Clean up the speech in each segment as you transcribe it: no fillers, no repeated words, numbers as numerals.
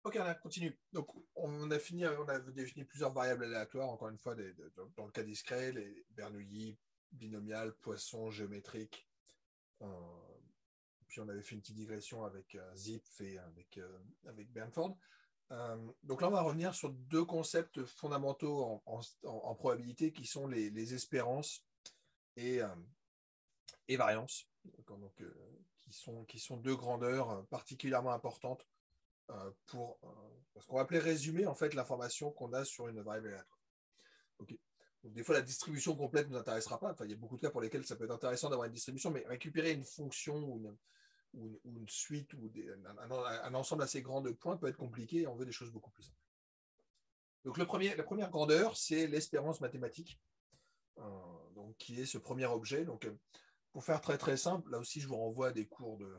Ok, on continue. Donc, on a fini, on a défini plusieurs variables aléatoires, encore une fois, dans le cas discret, les Bernoulli, binomial, Poisson, géométrique. Euh, Puis on avait fait une petite digression avec Zipf et avec Bernford. Donc là, on va revenir sur deux concepts fondamentaux en probabilité qui sont les espérances et, euh, et variance, donc, qui sont deux grandeurs particulièrement importantes pour ce qu'on va appeler résumer en fait l'information qu'on a sur une variable aléatoire. Okay. Donc, des fois, la distribution complète ne nous intéressera pas. Enfin, il y a beaucoup de cas pour lesquels ça peut être intéressant d'avoir une distribution, mais récupérer une fonction ou une suite ou un ensemble assez grand de points peut être compliqué et on veut des choses beaucoup plus simples. Donc la première grandeur, c'est l'espérance mathématique, donc, qui est ce premier objet. Donc, pour faire très très simple, là aussi je vous renvoie à des cours de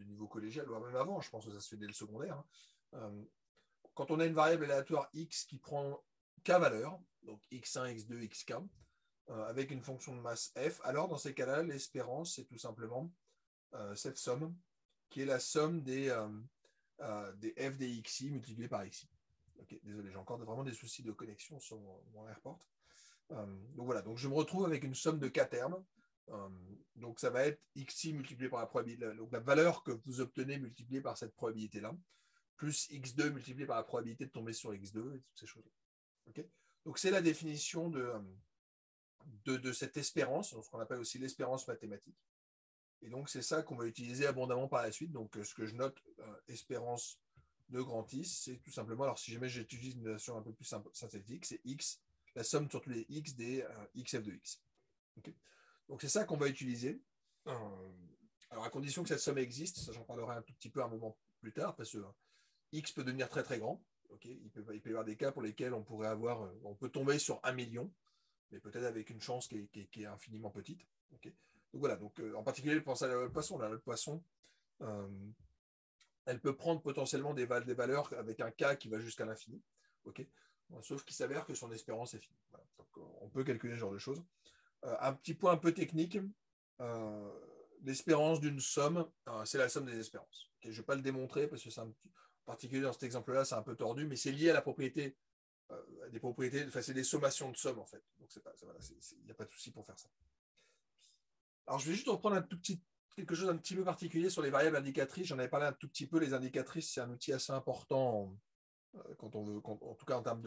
niveau collégial, ou même avant, je pense que ça se fait dès le secondaire. Quand on a une variable aléatoire x qui prend k valeurs, donc x1, x2, xk, avec une fonction de masse f, alors dans ces cas-là, l'espérance, c'est tout simplement cette somme, qui est la somme des f des xi multiplié par xi. Okay, désolé, j'ai encore vraiment des soucis de connexion sur mon airport. Donc voilà, donc je me retrouve avec une somme de k termes. Donc ça va être xi multiplié par la probabilité, donc la valeur que vous obtenez multipliée par cette probabilité-là, plus x2 multiplié par la probabilité de tomber sur x2 et toutes ces choses-là. Okay, donc c'est la définition de cette espérance, ce qu'on appelle aussi l'espérance mathématique. Et donc, c'est ça qu'on va utiliser abondamment par la suite. Donc, ce que je note, espérance de grand X, c'est tout simplement, alors si jamais j'utilise une notation un peu plus synthétique, c'est X, la somme sur tous les X des XF de X. Okay, donc, c'est ça qu'on va utiliser. Alors, à condition que cette somme existe, ça j'en parlerai un tout petit peu un moment plus tard, parce que X peut devenir très très grand. Okay, il peut y avoir des cas pour lesquels on pourrait avoir, on peut tomber sur 1 million, mais peut-être avec une chance qui est infiniment petite. Okay, donc voilà, donc, en particulier, pensez à la loi de Poisson. La loi de Poisson, elle peut prendre potentiellement des valeurs avec un K qui va jusqu'à l'infini. Okay, bon, sauf qu'il s'avère que son espérance est finie. Voilà, donc, on peut calculer ce genre de choses. Un petit point un peu technique, l'espérance d'une somme, c'est la somme des espérances. Okay, je ne vais pas le démontrer parce que c'est en particulier dans cet exemple-là, c'est un peu tordu, mais c'est lié à la propriété, des propriétés, enfin, c'est des sommations de sommes en fait. Donc il n'y a pas de souci pour faire ça. Alors, je vais juste reprendre quelque chose d'un petit peu particulier sur les variables indicatrices. J'en avais parlé un tout petit peu. Les indicatrices, c'est un outil assez important quand on veut, en tout cas en termes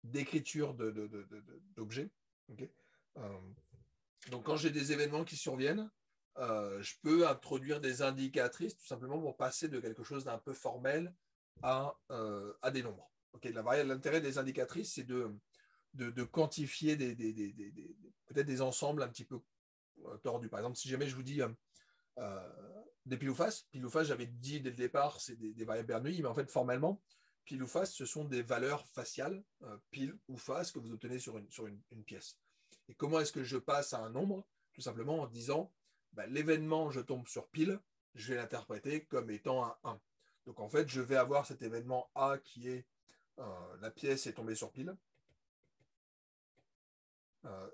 d'écriture d'objets. Okay, donc, quand j'ai des événements qui surviennent, je peux introduire des indicatrices tout simplement pour passer de quelque chose d'un peu formel à des nombres. Okay, l'intérêt des indicatrices, c'est de quantifier peut-être des ensembles un petit peu tordus. Par exemple, si jamais je vous dis des pile ou face, j'avais dit dès le départ, c'est des variables Bernoulli, mais en fait, formellement, pile ou face, ce sont des valeurs faciales, pile ou face, que vous obtenez sur une pièce. Et comment est-ce que je passe à un nombre? Tout simplement en disant, l'événement, je tombe sur pile, je vais l'interpréter comme étant un 1. Donc en fait, je vais avoir cet événement A qui est la pièce est tombée sur pile.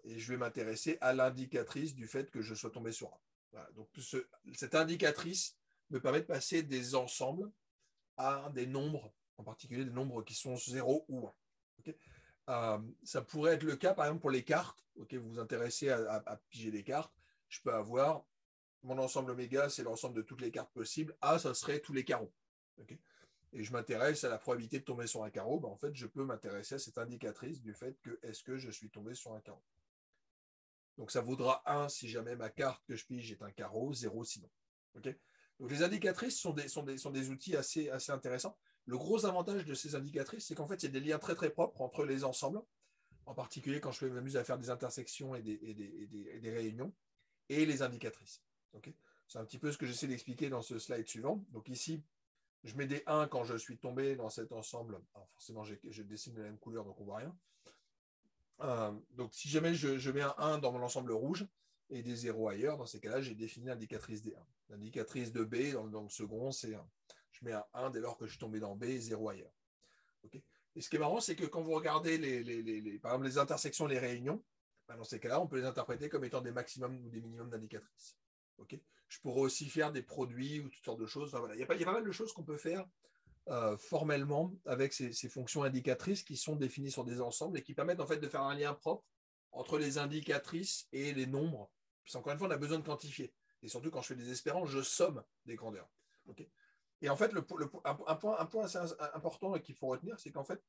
Et je vais m'intéresser à l'indicatrice du fait que je sois tombé sur 1. Voilà, donc cette indicatrice me permet de passer des ensembles à des nombres, en particulier des nombres qui sont 0 ou 1. Okay, ça pourrait être le cas, par exemple, pour les cartes. Okay, vous vous intéressez à piger des cartes. Je peux avoir mon ensemble oméga, c'est l'ensemble de toutes les cartes possibles. A, ça serait tous les carreaux. Okay, et je m'intéresse à la probabilité de tomber sur un carreau. En fait, je peux m'intéresser à cette indicatrice du fait que est-ce que je suis tombé sur un carreau. Donc, ça vaudra 1 si jamais ma carte que je pige est un carreau, 0 sinon. Okay, donc, les indicatrices sont des outils assez intéressants. Le gros avantage de ces indicatrices, c'est qu'en fait, il y a des liens très très propres entre les ensembles, en particulier quand je m'amuse à faire des intersections et des réunions, et les indicatrices. Okay, c'est un petit peu ce que j'essaie d'expliquer dans ce slide suivant. Donc ici, je mets des 1 quand je suis tombé dans cet ensemble. Alors forcément, je dessine de la même couleur, donc on ne voit rien. Donc, si jamais je mets un 1 dans mon ensemble rouge et des 0 ailleurs, dans ces cas-là, j'ai défini l'indicatrice des 1. L'indicatrice de B, dans le second, c'est je mets un 1 dès lors que je suis tombé dans B et 0 ailleurs. Okay, et ce qui est marrant, c'est que quand vous regardez par exemple les intersections, les réunions, dans ces cas-là, on peut les interpréter comme étant des maximums ou des minimums d'indicatrices. Okay, je pourrais aussi faire des produits ou toutes sortes de choses. Enfin, voilà. Il y a pas mal de choses qu'on peut faire formellement avec ces fonctions indicatrices qui sont définies sur des ensembles et qui permettent en fait de faire un lien propre entre les indicatrices et les nombres. Puis encore une fois, on a besoin de quantifier. Et surtout, quand je fais des espérances, je somme des grandeurs. Okay, et en fait, un point assez important qu'il faut retenir, c'est qu'en fait,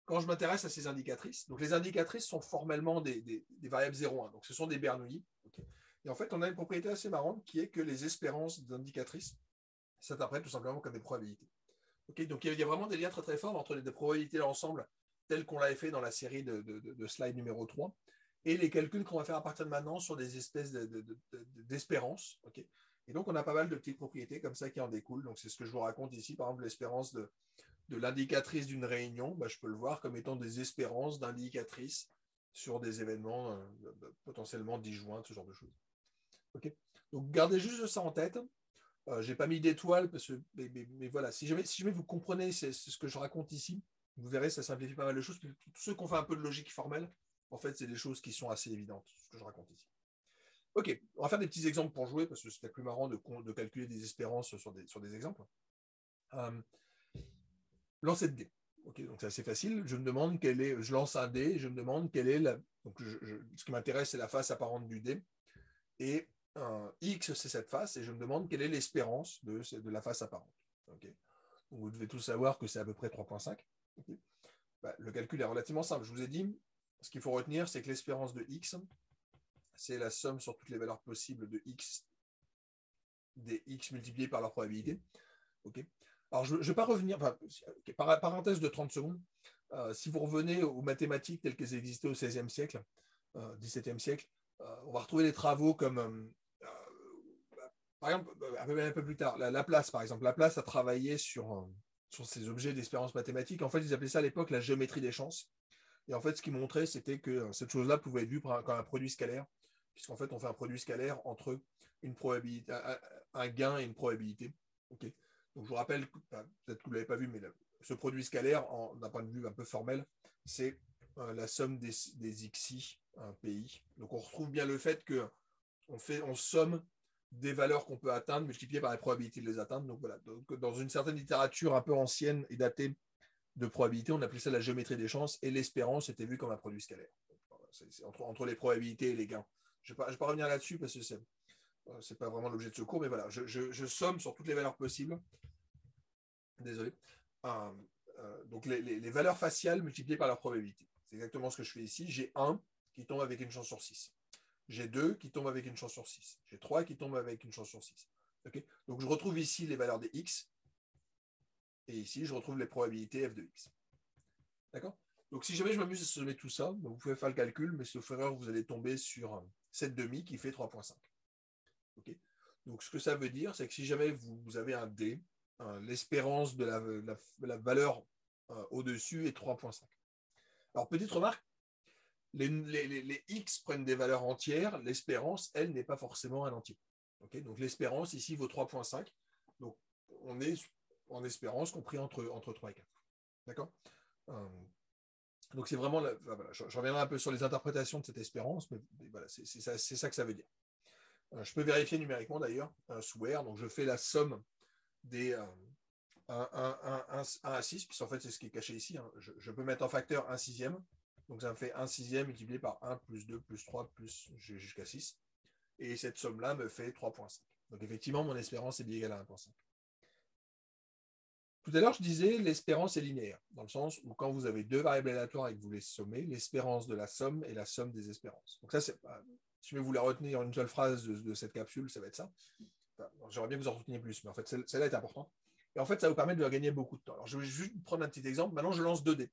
quand je m'intéresse à ces indicatrices, donc les indicatrices sont formellement des variables 0,1, donc ce sont des Bernoulli. Okay, et en fait, on a une propriété assez marrante qui est que les espérances d'indicatrices s'interprètent tout simplement comme des probabilités. Okay, donc il y a vraiment des liens très très forts entre les probabilités d'ensemble telles qu'on l'avait fait dans la série de slide numéro 3 et les calculs qu'on va faire à partir de maintenant sur des espèces d'espérances. Okay, et donc on a pas mal de petites propriétés comme ça qui en découlent. Donc c'est ce que je vous raconte ici, par exemple l'espérance de l'indicatrice d'une réunion, je peux le voir comme étant des espérances d'indicatrices sur des événements potentiellement disjoints, ce genre de choses. Okay, donc gardez juste ça en tête. Je n'ai pas mis d'étoiles, mais voilà, si jamais vous comprenez ce que je raconte ici, vous verrez, ça simplifie pas mal de choses. Tous ceux qui ont fait un peu de logique formelle, en fait, c'est des choses qui sont assez évidentes, ce que je raconte ici. Ok, on va faire des petits exemples pour jouer, parce que c'était plus marrant de calculer des espérances sur des exemples. Lancer de dés. Okay, donc c'est assez facile. Je lance un dé, je me demande quelle est la. Donc ce qui m'intéresse, c'est la face apparente du dé. Et X, c'est cette face, et je me demande quelle est l'espérance de la face apparente. Okay. Donc vous devez tous savoir que c'est à peu près 3,5. Okay. Le calcul est relativement simple. Je vous ai dit, ce qu'il faut retenir, c'est que l'espérance de X, c'est la somme sur toutes les valeurs possibles de X, des X multipliés par leur probabilité. Okay. Alors, je ne vais pas revenir, parenthèse de 30 secondes, si vous revenez aux mathématiques telles qu'elles existaient au XVIe siècle, XVIIe siècle, on va retrouver des travaux comme, par exemple, un peu plus tard, Laplace, par exemple. Laplace a travaillé sur ces objets d'espérance mathématique. En fait, ils appelaient ça à l'époque la géométrie des chances. Et en fait, ce qu'ils montraient, c'était que cette chose-là pouvait être vue comme un produit scalaire, puisqu'en fait, on fait un produit scalaire entre une probabilité, un gain et une probabilité. Okay. Donc, je vous rappelle, peut-être que vous ne l'avez pas vu, mais ce produit scalaire, d'un point de vue un peu formel, c'est la somme des xi pi. Donc, on retrouve bien le fait qu'on somme des valeurs qu'on peut atteindre multipliées par la probabilité de les atteindre. Donc, voilà. Donc, dans une certaine littérature un peu ancienne et datée de probabilité, on appelait ça la géométrie des chances, et l'espérance était vue comme un produit scalaire. C'est entre les probabilités et les gains. Je ne vais pas revenir là-dessus parce que c'est pas vraiment l'objet de ce cours, mais voilà, je somme sur toutes les valeurs possibles. Désolé. Donc les valeurs faciales multipliées par leur probabilité. C'est exactement ce que je fais ici. J'ai 1 qui tombe avec une chance sur 6. J'ai 2 qui tombent avec une chance sur 6. J'ai 3 qui tombent avec une chance sur 6. Okay, donc je retrouve ici les valeurs des x. Et ici, je retrouve les probabilités f de x. D'accord? Donc si jamais je m'amuse à sommer tout ça, vous pouvez faire le calcul, mais sauf erreur, vous allez tomber sur 7,5 qui fait 3,5. Okay, donc ce que ça veut dire, c'est que si jamais vous avez un d, l'espérance de la valeur au-dessus est 3,5. Alors, petite remarque, les x prennent des valeurs entières, l'espérance, elle, n'est pas forcément un entier. Okay, donc l'espérance ici vaut 3,5. Donc on est en espérance compris entre 3 et 4. D'accord? Donc c'est vraiment, voilà, je reviendrai un peu sur les interprétations de cette espérance, mais voilà, c'est ça que ça veut dire. Je peux vérifier numériquement d'ailleurs, sous R, donc je fais la somme des 1 à 6, puisqu'en fait c'est ce qui est caché ici. Hein. Je peux mettre en facteur 1 sixième, donc ça me fait 1 sixième multiplié par 1 plus 2 plus 3 plus jusqu'à 6. Et cette somme-là me fait 3,5. Donc effectivement, mon espérance est bien égale à 1,5. Tout à l'heure, je disais l'espérance est linéaire, dans le sens où quand vous avez deux variables aléatoires et que vous les sommez, l'espérance de la somme est la somme des espérances. Donc ça, si vous voulez retenir une seule phrase de cette capsule, ça va être ça. Enfin, j'aimerais bien que vous en reteniez plus, mais en fait, celle-là est importante. Et en fait, ça vous permet de gagner beaucoup de temps. Alors, je vais juste prendre un petit exemple. Maintenant, je lance 2 dés.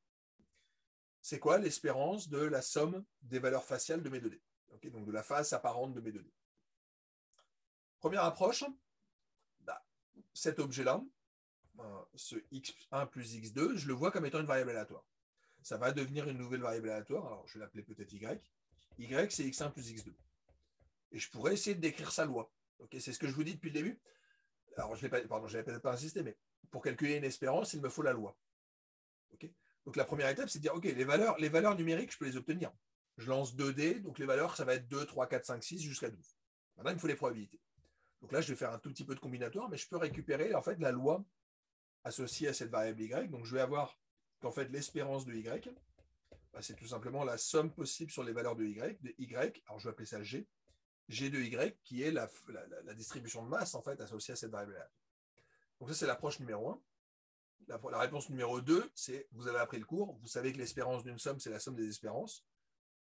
C'est quoi l'espérance de la somme des valeurs faciales de mes 2 dés? Okay, donc de la face apparente de mes 2 dés. Première approche, cet objet-là, ce x1 plus x2, je le vois comme étant une variable aléatoire. Ça va devenir une nouvelle variable aléatoire. Alors, je vais l'appeler peut-être y. Y, c'est x1 plus x2. Et je pourrais essayer de décrire sa loi. Okay, c'est ce que je vous dis depuis le début. Alors, je n'avais peut-être pas insisté, mais pour calculer une espérance, il me faut la loi. Okay, donc, la première étape, c'est de dire, OK, les valeurs numériques, je peux les obtenir. Je lance 2 dés, donc les valeurs, ça va être 2, 3, 4, 5, 6 jusqu'à 12. Maintenant, il me faut les probabilités. Donc là, je vais faire un tout petit peu de combinatoire, mais je peux récupérer en fait la loi associée à cette variable y. Donc, je vais avoir qu'en fait, l'espérance de y, bah, c'est tout simplement la somme possible sur les valeurs de y. Alors, je vais appeler ça g. G de y, qui est la distribution de masse, en fait, associée à cette variable-là. Donc, ça, c'est l'approche numéro 1. La réponse numéro 2, c'est, vous avez appris le cours, vous savez que l'espérance d'une somme, c'est la somme des espérances.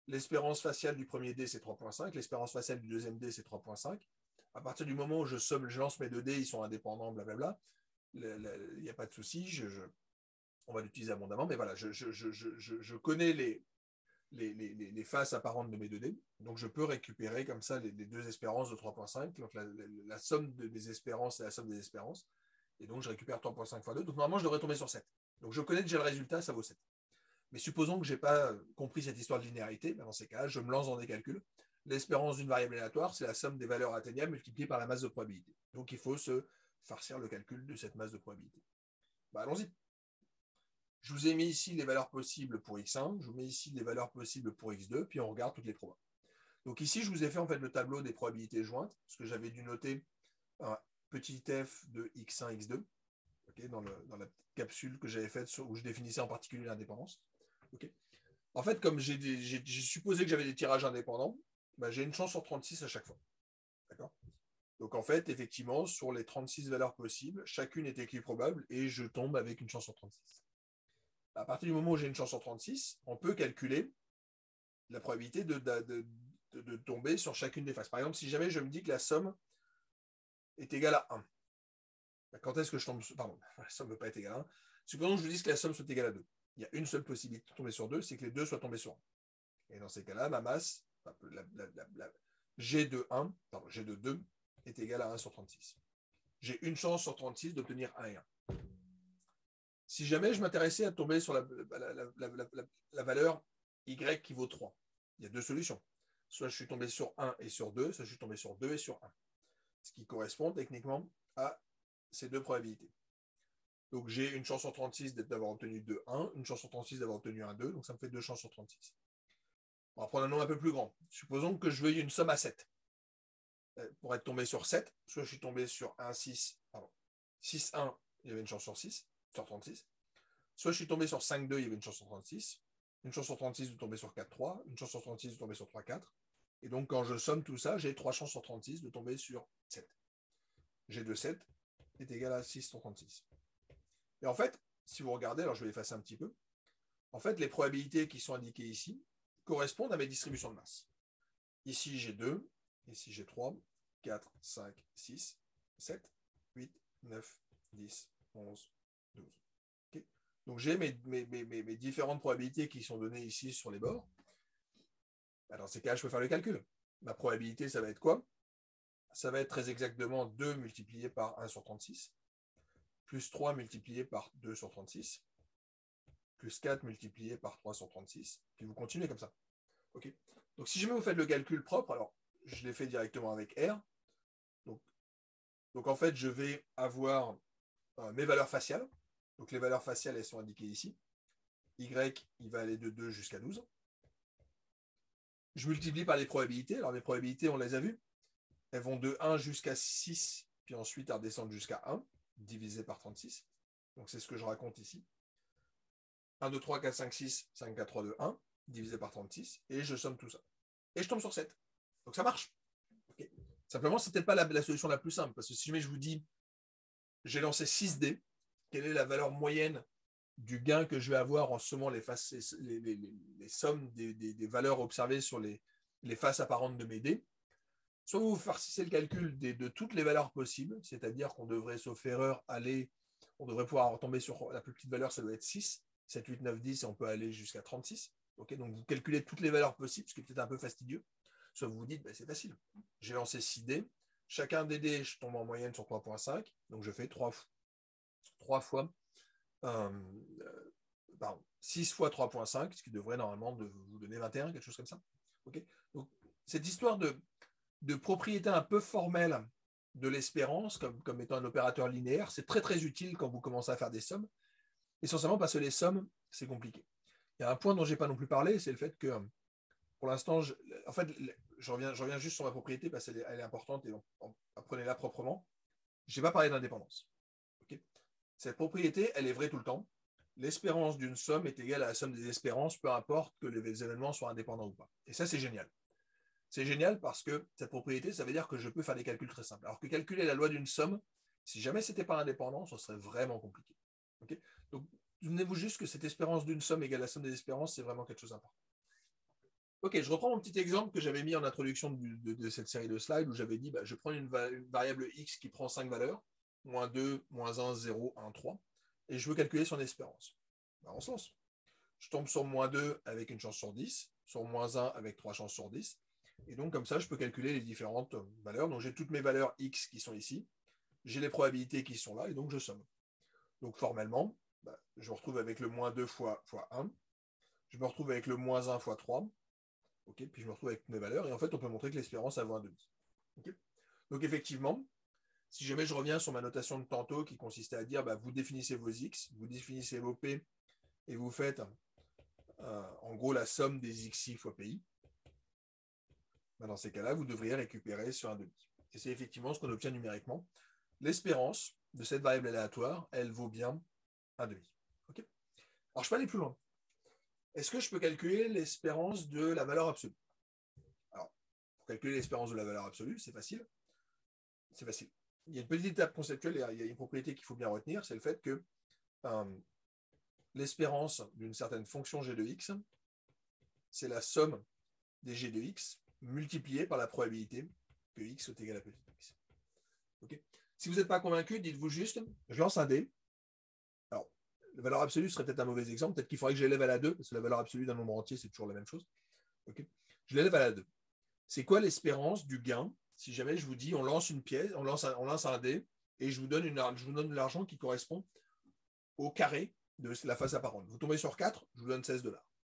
L'espérance faciale du premier dé, c'est 3,5. L'espérance faciale du deuxième dé, c'est 3,5. À partir du moment où je lance mes deux dés, ils sont indépendants, blablabla, il n'y a pas de souci, on va l'utiliser abondamment, mais voilà, je connais les faces apparentes de mes deux dés, donc je peux récupérer comme ça les deux espérances de 3,5. Donc la somme des espérances, c'est la somme des espérances, et donc je récupère 3,5 fois 2. Donc normalement, je devrais tomber sur 7. Donc je connais déjà le résultat, ça vaut 7. Mais supposons que je n'ai pas compris cette histoire de linéarité, ben dans ces cas, je me lance dans des calculs. L'espérance d'une variable aléatoire, c'est la somme des valeurs atteignables multipliée par la masse de probabilité. Donc il faut se farcir le calcul de cette masse de probabilité. Ben, allons-y. Je vous ai mis ici les valeurs possibles pour x1, je vous mets ici les valeurs possibles pour x2, puis on regarde toutes les probas. Donc ici, je vous ai fait en fait le tableau des probabilités jointes, parce que j'avais dû noter un petit f de x1, x2, okay, dans la petite capsule que j'avais faite où je définissais en particulier l'indépendance. Okay. En fait, comme j'ai supposé que j'avais des tirages indépendants, bah, j'ai une chance sur 36 à chaque fois. D'accord. Donc en fait, effectivement, sur les 36 valeurs possibles, chacune est équiprobable et je tombe avec une chance sur 36. À partir du moment où j'ai une chance sur 36, on peut calculer la probabilité de tomber sur chacune des faces. Par exemple, si jamais je me dis que la somme est égale à 1, quand est-ce que je tombe sur... Pardon, la somme ne peut pas être égale à 1. Supposons que je vous dise que la somme soit égale à 2. Il y a une seule possibilité de tomber sur 2, c'est que les deux soient tombés sur 1. Et dans ces cas-là, ma masse, G de 1, pardon, G de 2 est égale à 1 sur 36. J'ai une chance sur 36 d'obtenir 1 et 1. Si jamais je m'intéressais à tomber sur la valeur Y qui vaut 3, il y a deux solutions. Soit je suis tombé sur 1 et sur 2, soit je suis tombé sur 2 et sur 1. Ce qui correspond techniquement à ces deux probabilités. Donc j'ai une chance sur 36 d'avoir obtenu 2, 1, une chance sur 36 d'avoir obtenu 1, 2, donc ça me fait 2 chances sur 36. On va prendre un nombre un peu plus grand. Supposons que je veuille une somme à 7. Pour être tombé sur 7, soit je suis tombé sur 1, 6, pardon, 6, 1, il y avait une chance sur 6, sur 36. Soit je suis tombé sur 5, 2, il y avait une chance sur 36. Une chance sur 36 de tomber sur 4, 3. Une chance sur 36 de tomber sur 3, 4. Et donc, quand je somme tout ça, j'ai 3 chances sur 36 de tomber sur 7. G de 7 est égal à 6 sur 36. Et en fait, si vous regardez, alors je vais effacer un petit peu, en fait, les probabilités qui sont indiquées ici correspondent à mes distributions de masse. Ici, j'ai 2, ici, j'ai 3, 4, 5, 6, 7, 8, 9, 10, 11, 12. Okay. Donc, j'ai mes différentes probabilités qui sont données ici sur les bords. Dans ces cas, je peux faire le calcul. Ma probabilité, ça va être quoi? Ça va être très exactement 2 multiplié par 1 sur 36, plus 3 multiplié par 2 sur 36, plus 4 multiplié par 3 sur 36, puis vous continuez comme ça. Okay. Donc, si jamais vous faites le calcul propre, alors je l'ai fait directement avec R. Donc en fait, je vais avoir mes valeurs faciales. Donc, les valeurs faciales, elles sont indiquées ici. Y, il va aller de 2 jusqu'à 12. Je multiplie par les probabilités. Alors, les probabilités, on les a vues. Elles vont de 1 jusqu'à 6, puis ensuite elles redescendent jusqu'à 1, divisé par 36. Donc, c'est ce que je raconte ici. 1, 2, 3, 4, 5, 6, 5, 4, 3, 2, 1, divisé par 36. Et je somme tout ça. Et je tombe sur 7. Donc, ça marche. Okay. Simplement, ce n'est peut-être pas la solution la plus simple. Parce que si jamais je vous dis, j'ai lancé 6 dés, quelle est la valeur moyenne du gain que je vais avoir en sommant les sommes des valeurs observées sur les faces apparentes de mes dés. Soit vous farcissez le calcul de toutes les valeurs possibles, c'est-à-dire qu'on devrait, sauf erreur, on devrait pouvoir tomber sur la plus petite valeur, ça doit être 6, 7, 8, 9, 10, et on peut aller jusqu'à 36. Okay, donc vous calculez toutes les valeurs possibles, ce qui est peut-être un peu fastidieux. Soit vous vous dites, c'est facile. J'ai lancé 6 dés. Chacun des dés, je tombe en moyenne sur 3,5. Donc je fais 3 fois 6 fois 3,5, ce qui devrait normalement vous donner 21, quelque chose comme ça. Okay. Donc, cette histoire de propriété un peu formelle de l'espérance, comme étant un opérateur linéaire, c'est très très utile quand vous commencez à faire des sommes, essentiellement parce que les sommes, c'est compliqué. Il y a un point dont je n'ai pas non plus parlé, c'est le fait que, pour l'instant, je reviens juste sur ma propriété parce qu'elle est importante et apprenez-la proprement. Je n'ai pas parlé d'indépendance. Okay. Cette propriété, elle est vraie tout le temps. L'espérance d'une somme est égale à la somme des espérances, peu importe que les événements soient indépendants ou pas. Et ça, c'est génial. C'est génial parce que cette propriété, ça veut dire que je peux faire des calculs très simples. Alors que calculer la loi d'une somme, si jamais ce n'était pas indépendant, ce serait vraiment compliqué. Okay, donc, souvenez-vous juste que cette espérance d'une somme égale à la somme des espérances, c'est vraiment quelque chose d'important. Ok, je reprends mon petit exemple que j'avais mis en introduction de cette série de slides où j'avais dit, je prends une variable x qui prend 5 valeurs, moins 2, moins 1, 0, 1, 3, et je veux calculer son espérance. On se lance. Je tombe sur moins 2 avec une chance sur 10, sur moins 1 avec 3 chances sur 10, et donc comme ça, je peux calculer les différentes valeurs. Donc j'ai toutes mes valeurs x qui sont ici, j'ai les probabilités qui sont là, et donc je somme. Donc formellement, je me retrouve avec le moins 2 fois 1, je me retrouve avec le moins 1 fois 3, okay, puis je me retrouve avec mes valeurs, et en fait, on peut montrer que l'espérance, elle vaut 1,5. Okay, donc effectivement, si jamais je reviens sur ma notation de tantôt qui consistait à dire, vous définissez vos x, vous définissez vos p, et vous faites en gros la somme des xi fois pi, dans ces cas-là, vous devriez récupérer sur 1,5. Et c'est effectivement ce qu'on obtient numériquement. L'espérance de cette variable aléatoire, elle vaut bien 1,5. Okay, alors, je peux aller plus loin. Est-ce que je peux calculer l'espérance de la valeur absolue? Alors, pour calculer l'espérance de la valeur absolue, c'est facile. C'est facile. Il y a une petite étape conceptuelle, il y a une propriété qu'il faut bien retenir, c'est le fait que l'espérance d'une certaine fonction g de x, c'est la somme des g de x multipliée par la probabilité que x soit égal à petit x. Okay, si vous n'êtes pas convaincu, dites-vous juste, je lance un dé. Alors, la valeur absolue serait peut-être un mauvais exemple, peut-être qu'il faudrait que j'élève à la 2, parce que la valeur absolue d'un nombre entier, c'est toujours la même chose. Okay, je l'élève à la 2. C'est quoi l'espérance du gain si jamais je vous dis on lance une pièce, on lance un dé et je vous donne de l'argent qui correspond au carré de la face apparente. Vous tombez sur 4, je vous donne $16.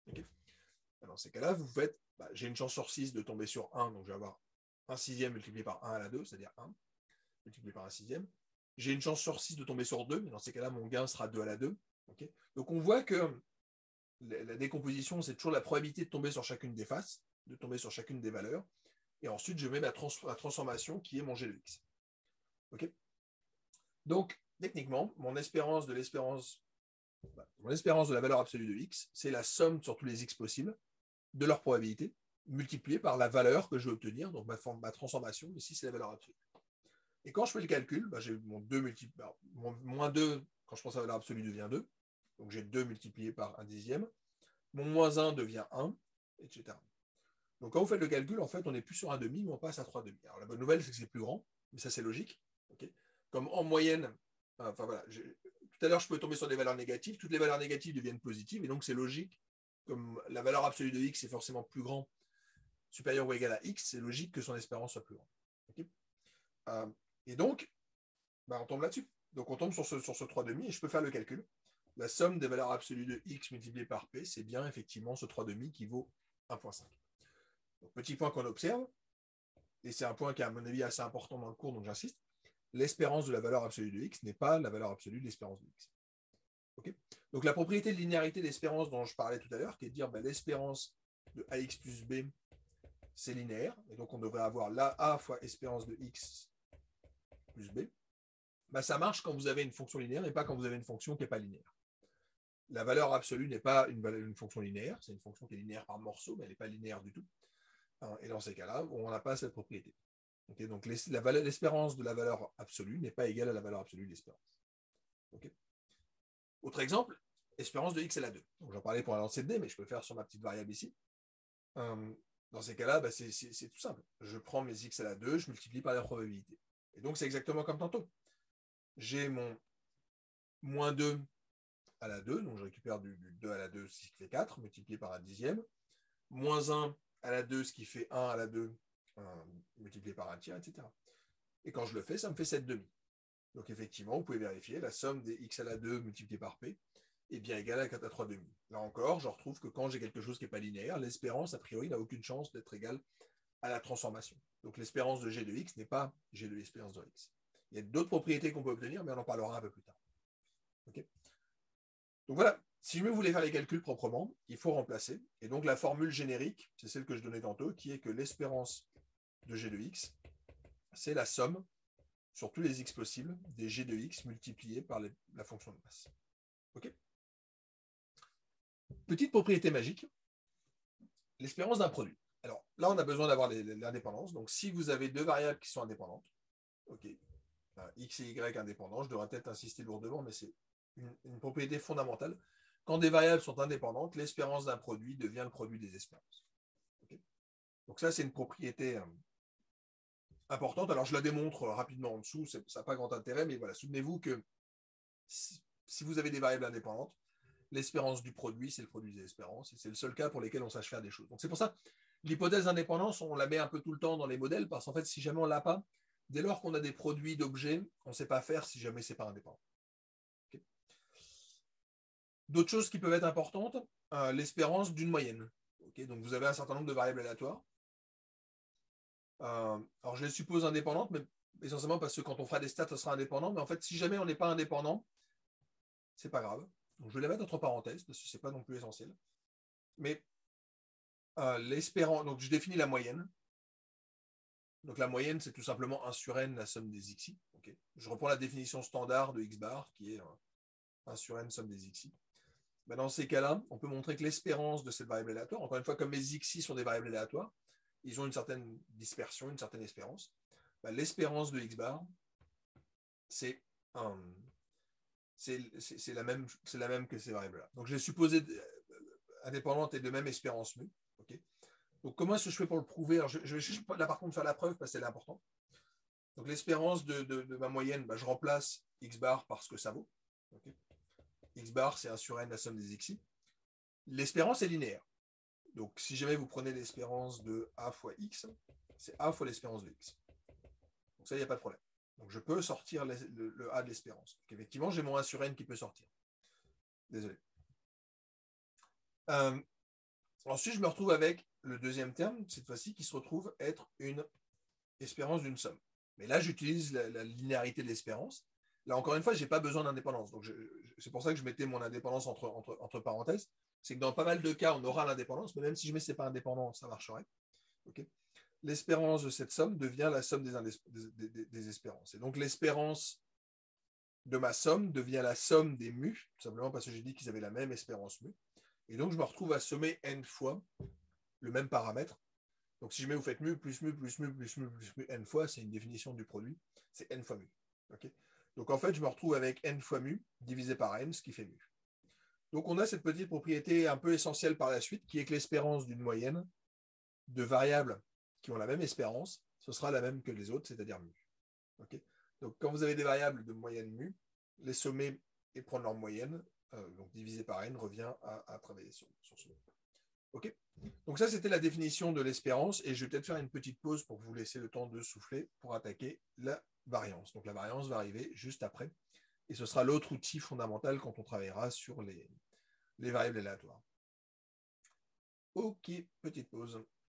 Okay, dans ces cas-là, vous faites, j'ai une chance sur 6 de tomber sur 1, donc je vais avoir 1 sixième multiplié par 1 à la 2, c'est-à-dire 1 multiplié par 1 sixième. J'ai une chance sur 6 de tomber sur 2, mais dans ces cas-là, mon gain sera 2 à la 2. Okay, donc on voit que la décomposition, c'est toujours la probabilité de tomber sur chacune des faces, de tomber sur chacune des valeurs. Et ensuite, je mets la transformation qui est mon g de x. Okay, donc, techniquement, mon espérance de la valeur absolue de x, c'est la somme sur tous les x possibles de leur probabilité, multipliée par la valeur que je vais obtenir, donc ma transformation, ici, c'est la valeur absolue. Et quand je fais le calcul, j'ai mon 2 multiplié, mon moins 2, quand je pense à la valeur absolue, devient 2. Donc j'ai 2 multiplié par 1 dixième. Mon moins 1 devient 1, etc. Donc quand vous faites le calcul, en fait, on n'est plus sur 1,5, mais on passe à 3,5. Alors la bonne nouvelle, c'est que c'est plus grand, mais ça c'est logique. Okay, comme en moyenne, enfin voilà, tout à l'heure je peux tomber sur des valeurs négatives, toutes les valeurs négatives deviennent positives, et donc c'est logique, comme la valeur absolue de x est forcément plus grand, supérieur ou égal à x, c'est logique que son espérance soit plus grande. Okay, et donc, on tombe là-dessus. Donc on tombe sur ce 3,5 et je peux faire le calcul. La somme des valeurs absolues de x multipliée par p, c'est bien effectivement ce 3,5 qui vaut 1,5. Donc, petit point qu'on observe, et c'est un point qui est à mon avis assez important dans le cours, donc j'insiste, l'espérance de la valeur absolue de x n'est pas la valeur absolue de l'espérance de x. Okay, donc la propriété de linéarité d'espérance dont je parlais tout à l'heure, qui est de dire l'espérance de ax plus b, c'est linéaire, et donc on devrait avoir la a fois espérance de x plus b, ça marche quand vous avez une fonction linéaire et pas quand vous avez une fonction qui n'est pas linéaire. La valeur absolue n'est pas une fonction linéaire, c'est une fonction qui est linéaire par morceau, mais elle n'est pas linéaire du tout. Et dans ces cas-là, on n'a pas cette propriété. Okay, donc l'espérance de la valeur absolue n'est pas égale à la valeur absolue de l'espérance. Okay. Autre exemple, espérance de x à la 2. Donc j'en parlais pour un lancer de dé, mais je peux le faire sur ma petite variable ici. Dans ces cas-là, c'est tout simple. Je prends mes x à la 2, je multiplie par la probabilité. Et donc c'est exactement comme tantôt. J'ai mon moins 2 à la 2, donc je récupère du 2 à la 2, ce qui fait 4, multiplié par un dixième. Moins 1 à la 2, ce qui fait 1 à la 2, multiplié par un tiers, etc. Et quand je le fais, ça me fait 7,5. Donc effectivement, vous pouvez vérifier, la somme des x à la 2 multiplié par p est bien égale à 4 à 3,5. Là encore, je retrouve que quand j'ai quelque chose qui n'est pas linéaire, l'espérance, a priori, n'a aucune chance d'être égale à la transformation. Donc l'espérance de g de x n'est pas g de l'espérance de x. Il y a d'autres propriétés qu'on peut obtenir, mais on en parlera un peu plus tard. Okay, donc voilà, si je voulais faire les calculs proprement, il faut remplacer. Et donc la formule générique, c'est celle que je donnais tantôt, qui est que l'espérance de g de x, c'est la somme sur tous les x possibles des g de x multipliés par la fonction de masse. Ok. Petite propriété magique, l'espérance d'un produit. Alors là, on a besoin d'avoir l'indépendance. Donc si vous avez deux variables qui sont indépendantes, ok, x et y indépendants, je devrais peut-être insister lourdement, mais c'est une propriété fondamentale. Quand des variables sont indépendantes, l'espérance d'un produit devient le produit des espérances. Okay. Donc ça, c'est une propriété importante. Alors je la démontre rapidement en dessous, ça n'a pas grand intérêt, mais voilà, souvenez-vous que si vous avez des variables indépendantes, l'espérance du produit, c'est le produit des espérances, et c'est le seul cas pour lesquels on sache faire des choses. Donc c'est pour ça, l'hypothèse d'indépendance, on la met un peu tout le temps dans les modèles, parce qu'en fait, si jamais on ne l'a pas, dès lors qu'on a des produits d'objets, on ne sait pas faire si jamais ce n'est pas indépendant. Okay. D'autres choses qui peuvent être importantes, l'espérance d'une moyenne. Okay. Donc vous avez un certain nombre de variables aléatoires. Alors je les suppose indépendantes, mais essentiellement parce que quand on fera des stats, ça sera indépendant. Mais en fait, si jamais on n'est pas indépendant, c'est pas grave. Donc je vais les mettre entre parenthèses, parce que ce n'est pas non plus essentiel. Mais l'espérance, donc je définis la moyenne. Donc la moyenne, c'est tout simplement 1 sur n, la somme des xi. Okay. Je reprends la définition standard de x bar, qui est 1 sur n, somme des xi. Ben, dans ces cas-là, on peut montrer que l'espérance de cette variable aléatoire, encore une fois, comme mes xi sont des variables aléatoires, ils ont une certaine dispersion, une certaine espérance. Ben, l'espérance de x bar, c'est la même que ces variables-là. Donc je l'ai supposé indépendante et de même espérance mu. Okay. Donc comment est-ce que je fais pour le prouver? Alors, je vais juste là par contre faire la preuve parce qu'elle est importante. Donc l'espérance de ma moyenne, ben, je remplace x bar par ce que ça vaut. Okay. X bar, c'est 1 sur n, la somme des xi. L'espérance est linéaire. Donc si jamais vous prenez l'espérance de a fois x, c'est a fois l'espérance de x. Donc ça, il n'y a pas de problème. Donc je peux sortir le a de l'espérance. Donc effectivement, j'ai mon 1 sur n qui peut sortir. Désolé. Ensuite, je me retrouve avec le deuxième terme, cette fois-ci, qui se retrouve être une espérance d'une somme. Mais là, j'utilise la linéarité de l'espérance. Là, encore une fois, je n'ai pas besoin d'indépendance. Donc, c'est pour ça que je mettais mon indépendance entre parenthèses. C'est que dans pas mal de cas, on aura l'indépendance, mais même si je mets ce n'est pas indépendant, ça marcherait. Okay. L'espérance de cette somme devient la somme des espérances. Et donc, l'espérance de ma somme devient la somme des mu, tout simplement parce que j'ai dit qu'ils avaient la même espérance mu. Et donc, je me retrouve à sommer n fois le même paramètre. Donc, si je mets vous faites mu plus mu plus mu plus mu plus mu n fois, c'est une définition du produit, c'est n fois mu. Okay. Donc, en fait, je me retrouve avec n fois mu divisé par n, ce qui fait mu. Donc, on a cette petite propriété un peu essentielle par la suite, qui est que l'espérance d'une moyenne de variables qui ont la même espérance, ce sera la même que les autres, c'est-à-dire mu. Okay. Donc, quand vous avez des variables de moyenne mu, les sommer et prendre leur moyenne, donc divisé par n, revient à travailler sur ce. Ok. Donc ça, c'était la définition de l'espérance, et je vais peut-être faire une petite pause pour vous laisser le temps de souffler pour attaquer la variance. Donc la variance va arriver juste après, et ce sera l'autre outil fondamental quand on travaillera sur les variables aléatoires. Ok, petite pause.